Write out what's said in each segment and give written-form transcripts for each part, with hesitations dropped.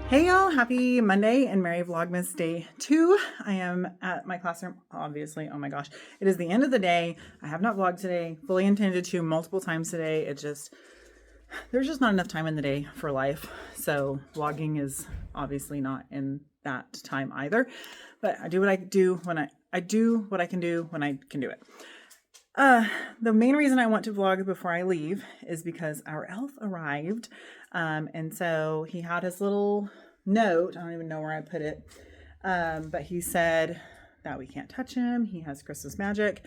Hey y'all, happy Monday and Merry Vlogmas Day 2. I am at my classroom, obviously. Oh my gosh. It is the end of the day. I have not vlogged today, fully intended to multiple times today. There's just not enough time in the day for life. So vlogging is obviously not in that time either. But I do what I do when I do what I can do when I can do it. The main reason I want to vlog before I leave is because our elf arrived. And so he had his little note. I don't even know where I put it. But he said that we can't touch him. He has Christmas magic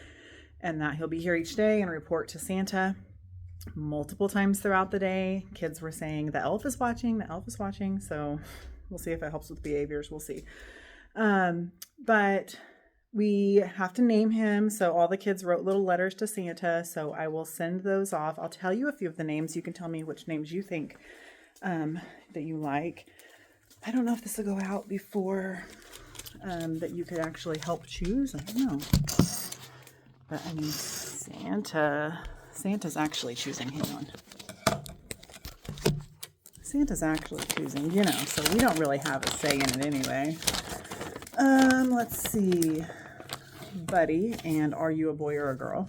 and that he'll be here each day and report to Santa. Multiple times throughout the day, kids were saying the elf is watching, the elf is watching. So we'll see if it helps with behaviors. We'll see. But we have to name him. So all the kids wrote little letters to Santa. So I will send those off. I'll tell you a few of the names. You can tell me which names you think that you like. I don't know if this will go out before that you could actually help choose. I don't know. But I mean, Santa's actually choosing. Hang on. Santa's actually choosing, so we don't really have a say in it anyway. Let's see. Buddy, and are you a boy or a girl?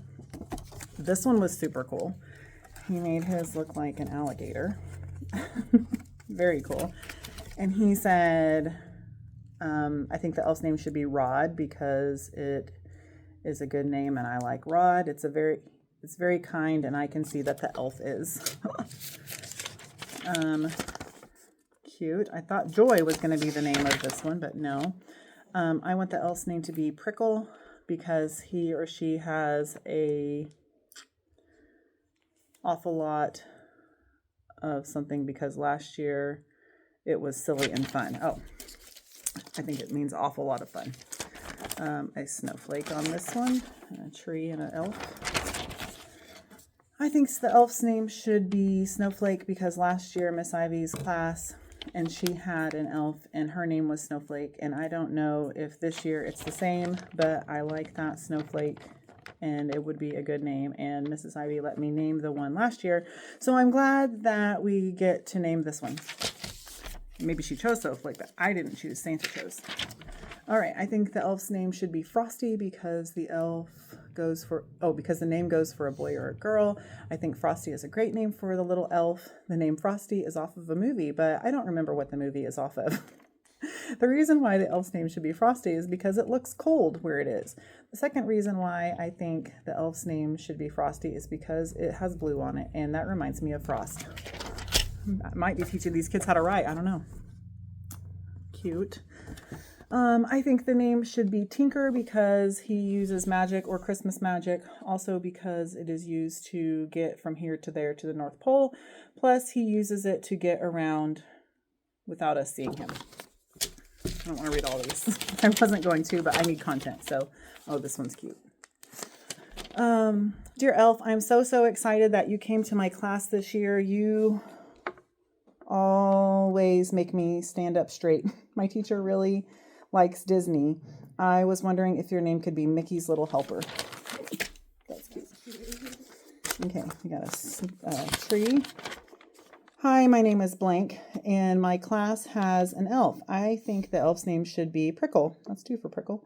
This one was super cool. He made his look like an alligator. Very cool. And he said, I think the elf's name should be Rod because it is a good name and I like Rod. It's very kind and I can see that the elf is. Cute. I thought Joy was going to be the name of this one, but no. I want the elf's name to be Prickle because he or she has a awful lot of something because last year it was silly and fun. Oh, I think it means awful lot of fun. A snowflake on this one, a tree and an elf. I think the elf's name should be Snowflake because last year Miss Ivy's class and she had an elf and her name was Snowflake, and I don't know if this year it's the same, but I like that Snowflake and it would be a good name, and Mrs. Ivy let me name the one last year, so I'm glad that we get to name this one. Maybe she chose Snowflake, but I didn't choose. Santa chose. All right, I think the elf's name should be Frosty because the name goes for a boy or a girl. I think Frosty is a great name for the little elf. The name Frosty is off of a movie, but I don't remember what the movie is off of. The reason why the elf's name should be Frosty is because it looks cold where it is. The second reason why I think the elf's name should be Frosty is because it has blue on it, and that reminds me of Frost. I might be teaching these kids how to write. I don't know. Cute. I think the name should be Tinker because he uses magic or Christmas magic. Also because it is used to get from here to there to the North Pole. Plus he uses it to get around without us seeing him. I don't want to read all of these. I wasn't going to, but I need content. So, this one's cute. Dear Elf, I'm so excited that you came to my class this year. You always make me stand up straight. My teacher really likes Disney. I was wondering if your name could be Mickey's Little Helper. That's cute. Okay, we got a tree. Hi, my name is Blank, and my class has an elf. I think the elf's name should be Prickle. That's 2 for Prickle.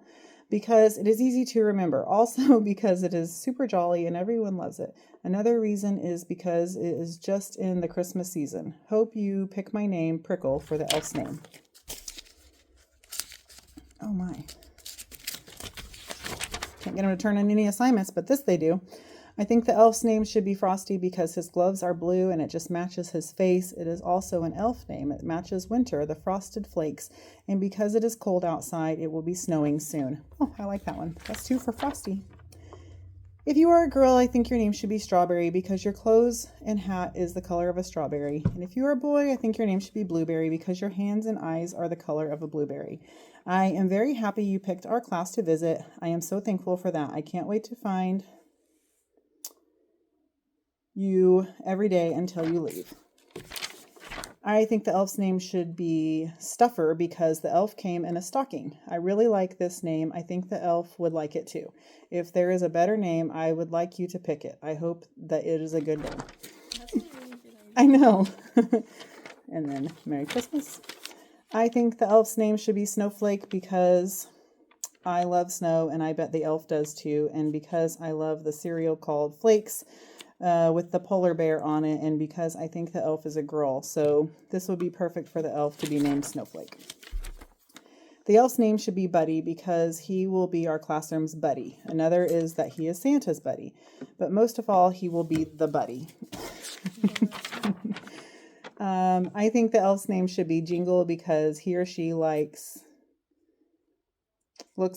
Because it is easy to remember. Also because it is super jolly and everyone loves it. Another reason is because it is just in the Christmas season. Hope you pick my name, Prickle, for the elf's name. Oh my. Can't get him to turn in any assignments, but this they do. I think the elf's name should be Frosty because his gloves are blue and it just matches his face. It is also an elf name. It matches winter, the frosted flakes. And because it is cold outside, it will be snowing soon. Oh, I like that one. That's 2 for Frosty. If you are a girl, I think your name should be Strawberry because your clothes and hat is the color of a strawberry. And if you are a boy, I think your name should be Blueberry because your hands and eyes are the color of a blueberry. I am very happy you picked our class to visit. I am so thankful for that. I can't wait to find you every day until you leave. I think the elf's name should be Stuffer because the elf came in a stocking. I really like this name. I think the elf would like it too. If there is a better name, I would like you to pick it. I hope that it is a good name. That's a really good idea. I know. And then Merry Christmas. I think the elf's name should be Snowflake because I love snow, and I bet the elf does too. And because I love the cereal called Flakes with the polar bear on it, and because I think the elf is a girl. So this would be perfect for the elf to be named Snowflake. The elf's name should be Buddy because he will be our classroom's buddy. Another is that he is Santa's buddy. But most of all, he will be the buddy. I think the elf's name should be Jingle because he or she looks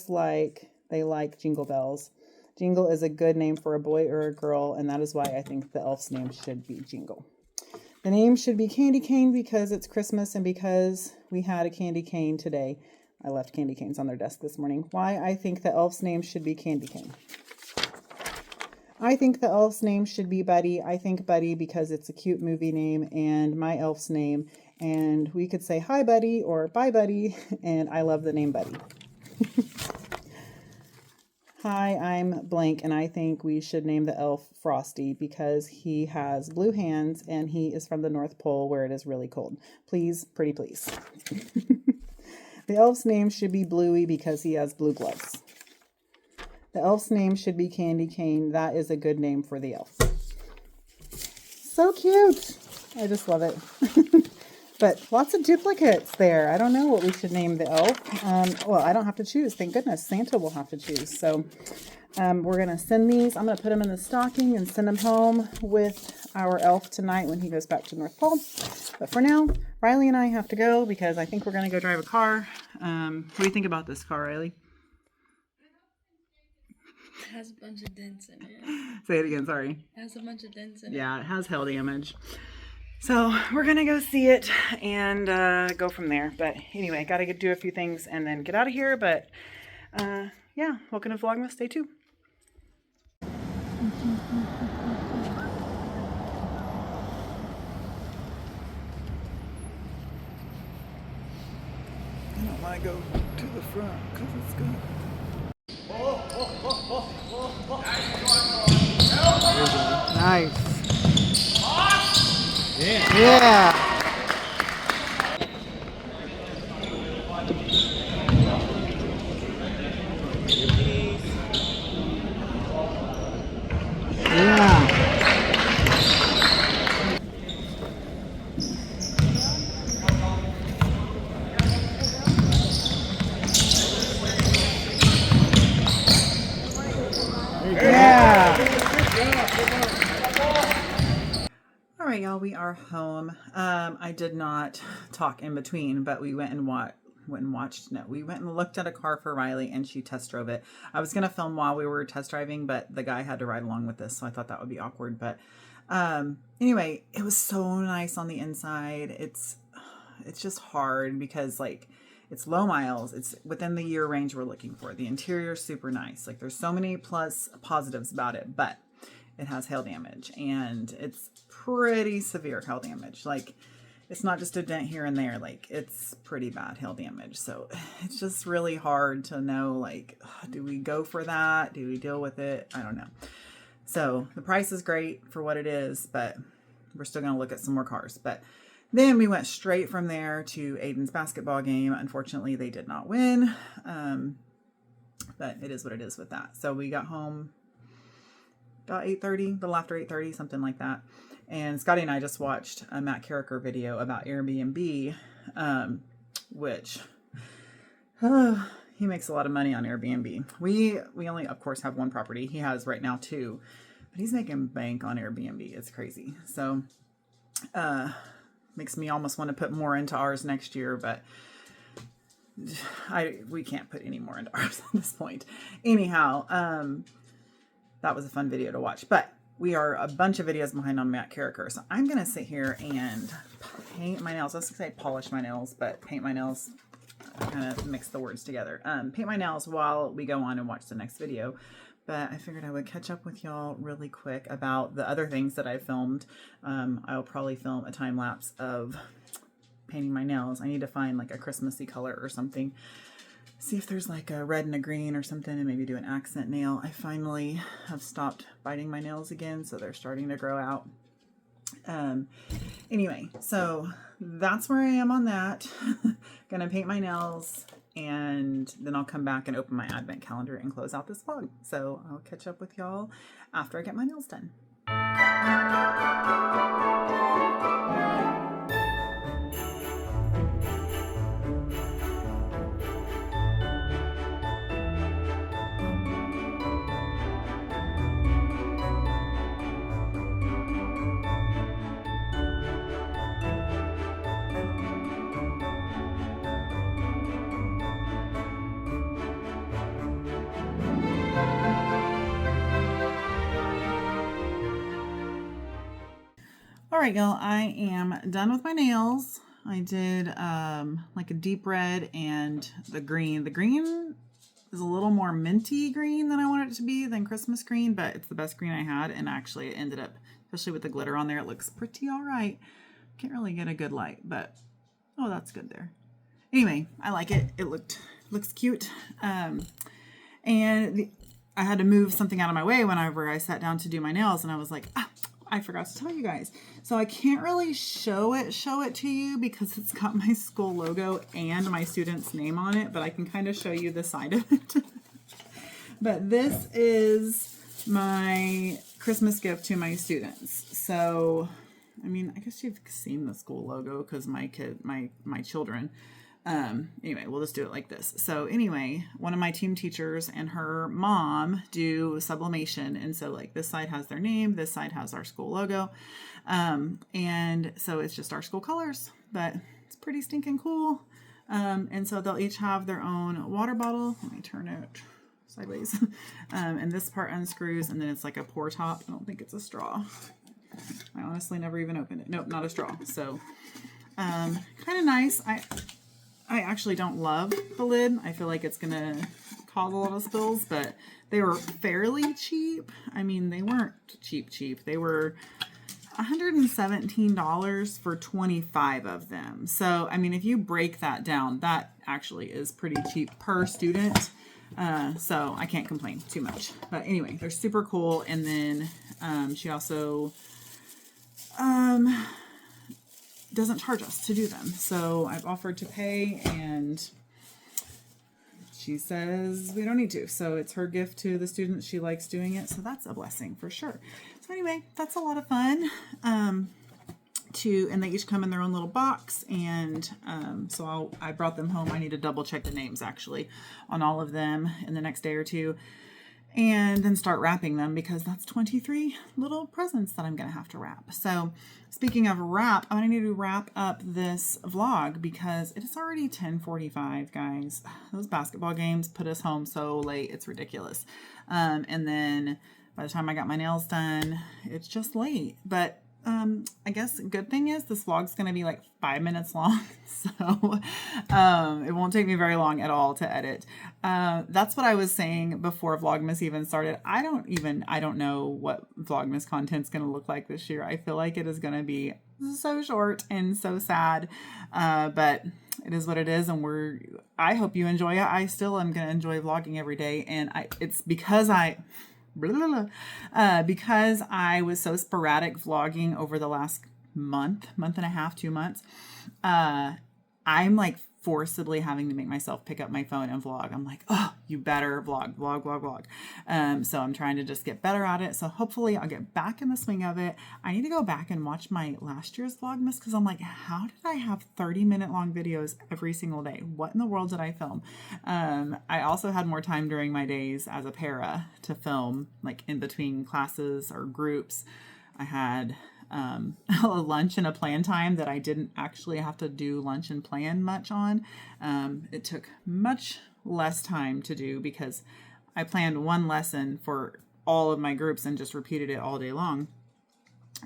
like they like jingle bells. Jingle is a good name for a boy or a girl, and that is why I think the elf's name should be Jingle. The name should be Candy Cane because it's Christmas and because we had a candy cane today. I left candy canes on their desk this morning. Why I think the elf's name should be Candy Cane. I think the elf's name should be Buddy. I think Buddy because it's a cute movie name and my elf's name. And we could say hi, Buddy, or bye, Buddy. And I love the name Buddy. Hi, I'm blank, and I think we should name the elf Frosty because he has blue hands and he is from the North Pole where it is really cold. Please, pretty please. The elf's name should be Bluey because he has blue gloves. The elf's name should be Candy Cane. That is a good name for the elf. So cute. I just love it. But lots of duplicates there. I don't know what we should name the elf. Well, I don't have to choose. Thank goodness. Santa will have to choose. So we're going to send these. I'm going to put them in the stocking and send them home with our elf tonight when he goes back to North Pole. But for now, Riley and I have to go because I think we're going to go drive a car. What do you think about this car, Riley? It has a bunch of dents in it. Say it again, sorry. It has a bunch of dents in it. Yeah, it has hail damage. So we're going to go see it and go from there. But anyway, got to do a few things and then get out of here. But yeah, welcome to Vlogmas Day 2. I don't want to go to the front because it's good. Nice. Yeah. All right, y'all, we are home. I did not talk in between, but we went and looked at a car for Riley and she test drove it. I was going to film while we were test driving, but the guy had to ride along with us. So I thought that would be awkward. But anyway, it was so nice on the inside. It's just hard because like it's low miles. It's within the year range we're looking for. The interior is super nice. Like there's so many positives about it, but it has hail damage and it's pretty severe hail damage. Like it's not just a dent here and there, like it's pretty bad hail damage. So it's just really hard to know, like, do we go for that? Do we deal with it? I don't know. So the price is great for what it is, but we're still going to look at some more cars. But then we went straight from there to Aiden's basketball game. Unfortunately, they did not win. But it is what it is with that. So we got home about 8:30, a little after 8:30, something like that. And Scotty and I just watched a Matt Carricker video about Airbnb, which he makes a lot of money on Airbnb. We only, of course, have one property. He has right now 2, but he's making bank on Airbnb. It's crazy. So makes me almost want to put more into ours next year, but we can't put any more into ours at this point. Anyhow, that was a fun video to watch, but we are a bunch of videos behind on Matt Carricker. So I'm going to sit here and paint my nails. I was going to say polish my nails, but paint my nails, kind of mix the words together. Paint my nails while we go on and watch the next video. But I figured I would catch up with y'all really quick about the other things that I filmed. I'll probably film a time lapse of painting my nails. I need to find like a Christmassy color or something. See if there's like a red and a green or something and maybe do an accent nail. I finally have stopped biting my nails again, so they're starting to grow out. Anyway, so that's where I am on that. Gonna paint my nails, and then I'll come back and open my advent calendar and close out this vlog. So I'll catch up with y'all after I get my nails done. All right, y'all, I am done with my nails. I did like a deep red and the green. The green is a little more minty green than I wanted it to be than Christmas green, but it's the best green I had. And actually it ended up, especially with the glitter on there, it looks pretty all right. Can't really get a good light, but oh, that's good there. Anyway, I like it. It looks cute. I had to move something out of my way whenever I sat down to do my nails, and I was like, I forgot to tell you guys. So I can't really show it to you because it's got my school logo and my student's name on it, but I can kind of show you the side of it. But this is my Christmas gift to my students. So, I mean, I guess you've seen the school logo because my children. Anyway, we'll just do it like this. So anyway, one of my team teachers and her mom do sublimation. And so like this side has their name, this side has our school logo. And so it's just our school colors, but it's pretty stinking cool. And so they'll each have their own water bottle. Let me turn it sideways. And this part unscrews, and then it's like a pour top. I don't think it's a straw. I honestly never even opened it. Nope, not a straw. So, kind of nice. I actually don't love the lid. I feel like it's going to cause a lot of spills, but they were fairly cheap. I mean, they weren't cheap. They were $117 for 25 of them. So, I mean, if you break that down, that actually is pretty cheap per student. So I can't complain too much. But anyway, they're super cool. And then she also doesn't charge us to do them. So I've offered to pay, and she says we don't need to. So it's her gift to the students. She likes doing it. So that's a blessing for sure. So anyway, that's a lot of fun. And they each come in their own little box. And so I brought them home. I need to double check the names actually on all of them in the next day or two, and then start wrapping them, because that's 23 little presents that I'm going to have to wrap. So speaking of wrap, I'm going to need to wrap up this vlog because it is already 10:45, guys. Those basketball games put us home so late. It's ridiculous. And then by the time I got my nails done, it's just late. But I guess a good thing is this vlog's going to be like 5 minutes long. So it won't take me very long at all to edit. That's what I was saying before Vlogmas even started. I don't know what Vlogmas content's going to look like this year. I feel like it is going to be so short and so sad. But it is what it is. And I hope you enjoy it. I still am going to enjoy vlogging every day. And it's because because I was so sporadic vlogging over the last month and a half, 2 months, I'm like forcibly having to make myself pick up my phone and vlog. I'm like, oh, you better vlog. So I'm trying to just get better at it. So hopefully I'll get back in the swing of it. I need to go back and watch my last year's Vlogmas, because I'm like, how did I have 30-minute long videos every single day? What in the world did I film? I also had more time during my days as a para to film, like in between classes or groups. I had a lunch and a plan time that I didn't actually have to do lunch and plan much on. It took much less time to do because I planned one lesson for all of my groups and just repeated it all day long.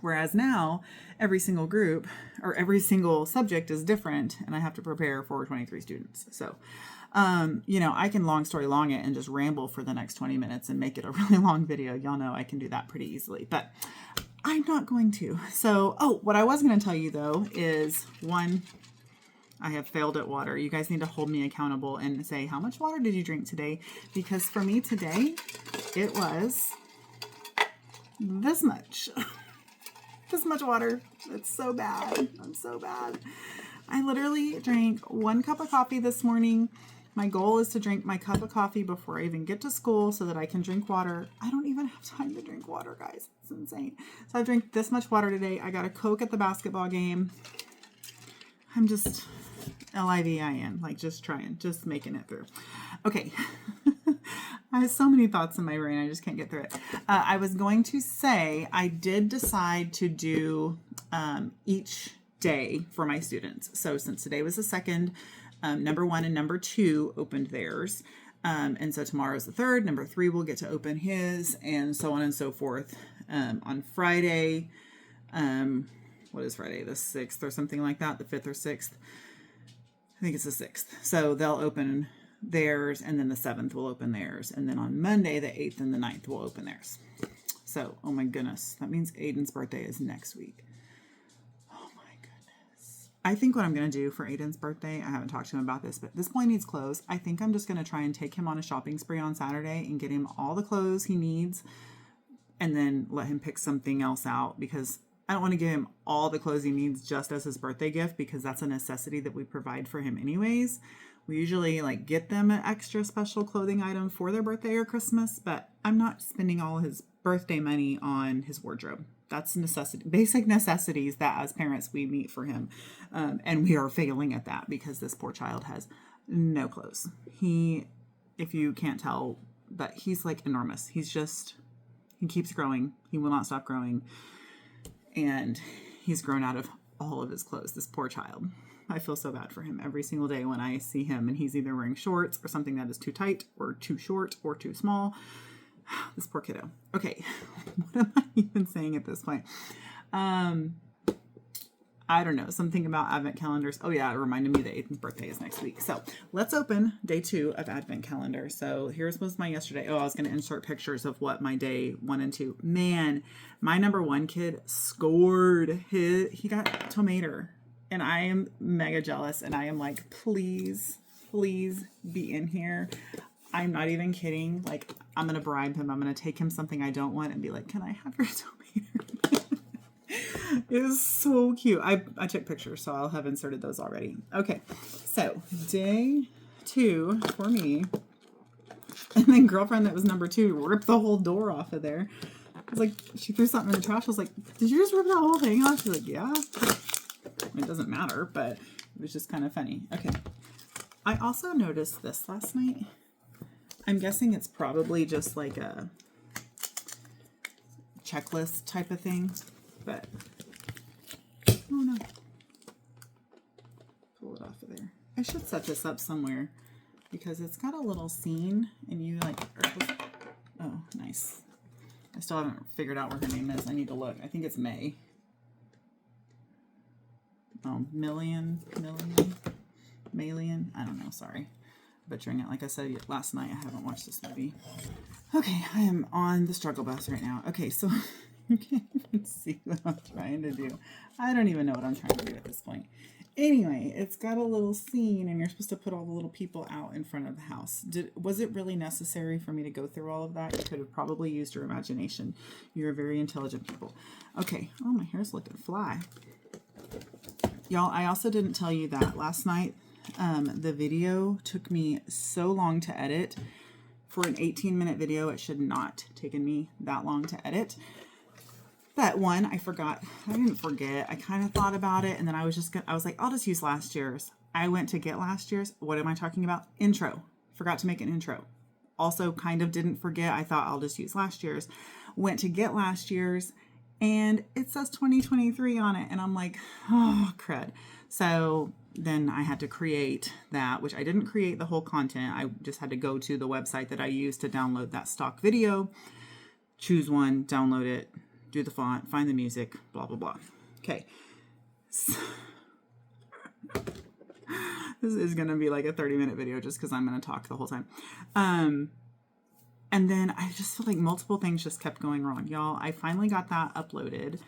Whereas now every single group or every single subject is different, and I have to prepare for 23 students. So, I can long story long it and just ramble for the next 20 minutes and make it a really long video. Y'all know I can do that pretty easily, but I'm not going to. So, what I was going to tell you though is, one, I have failed at water. You guys need to hold me accountable and say, how much water did you drink today? Because for me today, it was this much. this much water. It's so bad. I'm so bad. I literally drank 1 cup of coffee this morning. My goal is to drink my cup of coffee before I even get to school so that I can drink water. I don't even have time to drink water, guys. It's insane. So I've drank this much water today. I got a Coke at the basketball game. I'm just LIVIN, like just trying, just making it through. Okay. I have so many thoughts in my brain. I just can't get through it. I was going to say I did decide to do each day for my students. So since today was the second, number 1 and number 2 opened theirs. And so tomorrow's the 3rd. Number 3 will get to open his, and so on and so forth. On Friday, what is Friday? The 6th or something like that, the 5th or 6th. I think it's the 6th. So they'll open theirs, and then the 7th will open theirs. And then on Monday, the 8th and the 9th will open theirs. So, oh my goodness. That means Aiden's birthday is next week. Oh my goodness. I think what I'm going to do for Aiden's birthday, I haven't talked to him about this, but this boy needs clothes. I think I'm just going to try and take him on a shopping spree on Saturday and get him all the clothes he needs, and then let him pick something else out, because I don't want to give him all the clothes he needs just as his birthday gift, because that's a necessity that we provide for him anyways. We usually like get them an extra special clothing item for their birthday or Christmas, but I'm not spending all his birthday money on his wardrobe. That's necessity, basic necessities that as parents we meet for him. And we are failing at that because this poor child has no clothes. If you can't tell, but he's like enormous. He keeps growing. He will not stop growing. And he's grown out of all of his clothes, this poor child. I feel so bad for him every single day when I see him and he's either wearing shorts or something that is too tight or too short or too small. This poor kiddo. Okay, what am I even saying at this point? I don't know, something about advent calendars. Oh yeah, it reminded me that Aiden's birthday is next week. So let's open day 2 of advent calendar. So here's was my yesterday. Oh, I was going to insert pictures of what my day 1 and 2. Man, my number 1 kid scored. He got tomato, and I am mega jealous. And I am like, please be in here. I'm not even kidding. Like, I'm going to bribe him. I'm going to take him something I don't want and be like, can I have your tomato? It was so cute. I took pictures, so I'll have inserted those already. Okay, so day 2 for me. And then girlfriend that was number 2 ripped the whole door off of there. I was like, she threw something in the trash. I was like, did you just rip that whole thing off? She's like, yeah. It doesn't matter, but it was just kind of funny. Okay. I also noticed this last night. I'm guessing it's probably just like a checklist type of thing, but oh no. Pull it off of there. I should set this up somewhere because it's got a little scene and you like, oh, nice. I still haven't figured out where her name is. I need to look. I think it's May. Oh, Malian. I don't know. Sorry. Butchering it. Like I said last night, I haven't watched this movie. Okay, I am on the struggle bus right now. Okay, so you can't even see what I'm trying to do. I don't even know what I'm trying to do at this point. Anyway, it's got a little scene and you're supposed to put all the little people out in front of the house. Was it really necessary for me to go through all of that? You could have probably used your imagination. You're very intelligent people. Okay. Oh, my hair's looking fly. Y'all, I also didn't tell you that last night. The video took me so long to edit. For an 18-minute video, it should not have taken me that long to edit. But one, I forgot. I didn't forget. I kind of thought about it, and then I was like, I'll just use last year's. I went to get last year's. What am I talking about? Intro. Forgot to make an intro. Also kind of didn't forget. I thought I'll just use last year's. Went to get last year's, and it says 2023 on it, and I'm like, oh, crud. So then I had to create that, which I didn't create the whole content. I just had to go to the website that I used to download that stock video, choose one, download it, do the font, find the music, blah, blah, blah. Okay. So, this is going to be like a 30-minute video just because I'm going to talk the whole time. And then I just feel like multiple things just kept going wrong. Y'all, I finally got that uploaded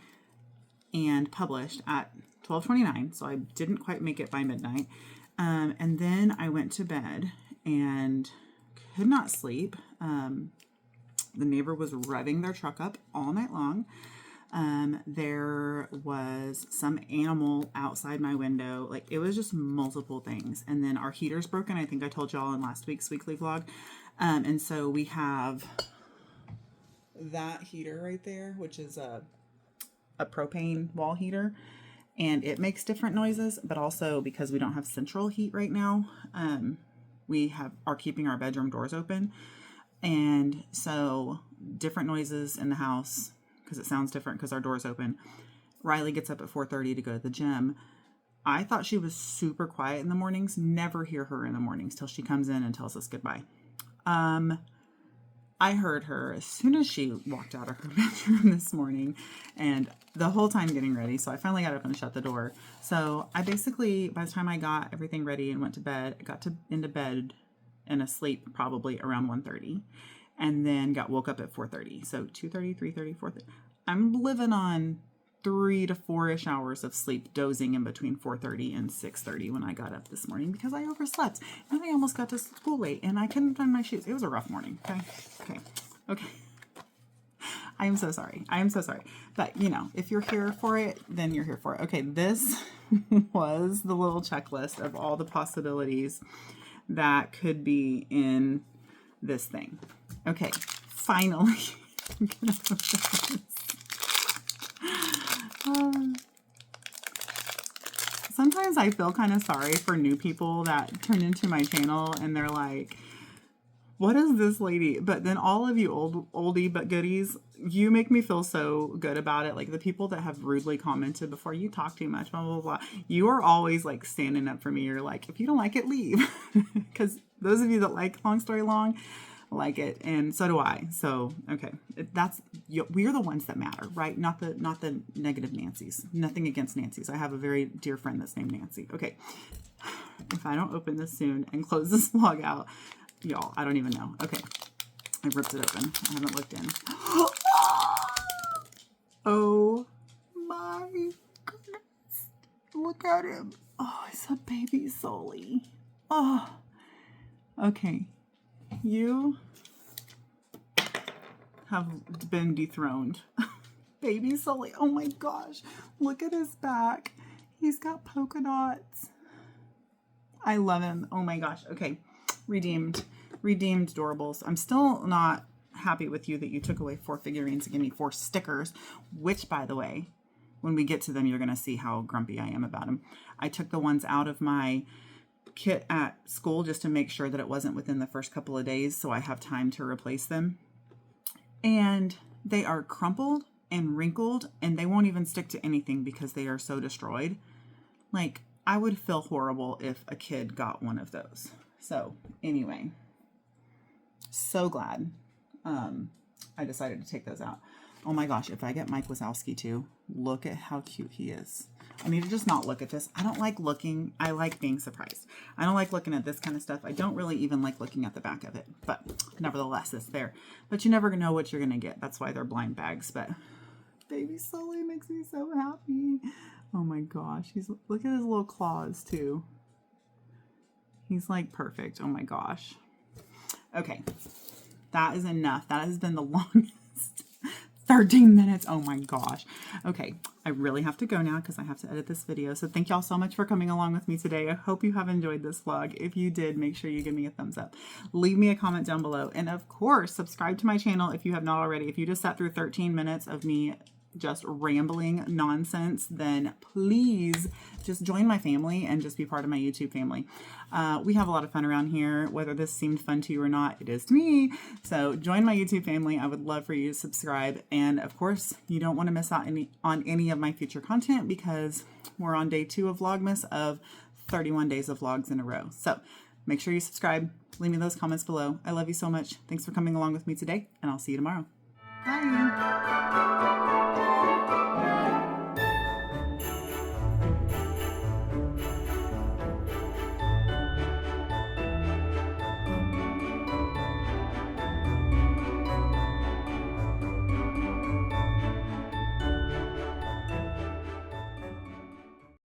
and published at 12:29, so I didn't quite make it by midnight. And then I went to bed and could not sleep. The neighbor was revving their truck up all night long. There was some animal outside my window. Like, it was just multiple things. And then our heater's broken. I think I told y'all in last week's weekly vlog. And so we have that heater right there, which is a propane wall heater. And it makes different noises, but also because we don't have central heat right now, we are keeping our bedroom doors open. And so different noises in the house, because it sounds different because our door's open. Riley gets up at 4:30 to go to the gym. I thought she was super quiet in the mornings. Never hear her in the mornings till she comes in and tells us goodbye. I heard her as soon as she walked out of her bedroom this morning, and the whole time getting ready. So I finally got up and shut the door. So I basically, by the time I got everything ready and went to bed, I got into bed and asleep probably around 1:30, and then woke up at 4:30. So 2:30, 3:30, 4:30. I'm living on 3 to 4-ish hours of sleep, dozing in between 4:30 and 6:30 when I got up this morning because I overslept and I almost got to school late and I couldn't find my shoes. It was a rough morning. Okay. I am so sorry. But, you know, if you're here for it, then you're here for it. Okay, this was the little checklist of all the possibilities that could be in this thing. Okay, finally. Sometimes I feel kind of sorry for new people that turn into my channel and they're like, what is this lady? But then all of you oldie but goodies, you make me feel so good about it. Like the people that have rudely commented before, you talk too much, blah, blah, blah. You are always like standing up for me. You're like, if you don't like it, leave. Because those of you that like Long Story Long, like it, and so do I. So okay, we're the ones that matter, right? Not the negative Nancys. Nothing against Nancys. I have a very dear friend that's named Nancy. Okay, if I don't open this soon and close this vlog out, y'all, I don't even know. Okay, I ripped it open. I haven't looked in. Oh my goodness! Look at him. Oh, it's a baby Sully. Oh, okay. You have been dethroned. Baby Sully. Oh my gosh. Look at his back. He's got polka dots. I love him. Oh my gosh. Okay. Redeemed Doorables. I'm still not happy with you that you took away 4 figurines and gave me 4 stickers, which, by the way, when we get to them, you're going to see how grumpy I am about them. I took the ones out of my kit at school just to make sure that it wasn't within the first couple of days so I have time to replace them. And they are crumpled and wrinkled and they won't even stick to anything because they are so destroyed. Like, I would feel horrible if a kid got one of those. So anyway, so glad I decided to take those out. Oh my gosh, if I get Mike Wazowski too, look at how cute he is. I need to just not look at this. I don't like looking. I like being surprised. I don't like looking at this kind of stuff. I don't really even like looking at the back of it. But nevertheless, it's there. But you never know what you're going to get. That's why they're blind bags. But baby Sully makes me so happy. Oh my gosh. Look at his little claws too. He's like perfect. Oh my gosh. Okay. That is enough. That has been the longest 13 minutes. Oh my gosh. Okay. I really have to go now because I have to edit this video. So thank y'all so much for coming along with me today. I hope you have enjoyed this vlog. If you did, make sure you give me a thumbs up. Leave me a comment down below. And of course, subscribe to my channel if you have not already. If you just sat through 13 minutes of me just rambling nonsense, then please just join my family and just be part of my YouTube family. We have a lot of fun around here. Whether this seemed fun to you or not, it is to me. So join my YouTube family. I would love for you to subscribe. And of course, you don't want to miss out on any of my future content because we're on day 2 of Vlogmas of 31 days of vlogs in a row. So make sure you subscribe. Leave me those comments below. I love you so much. Thanks for coming along with me today, and I'll see you tomorrow. Bye.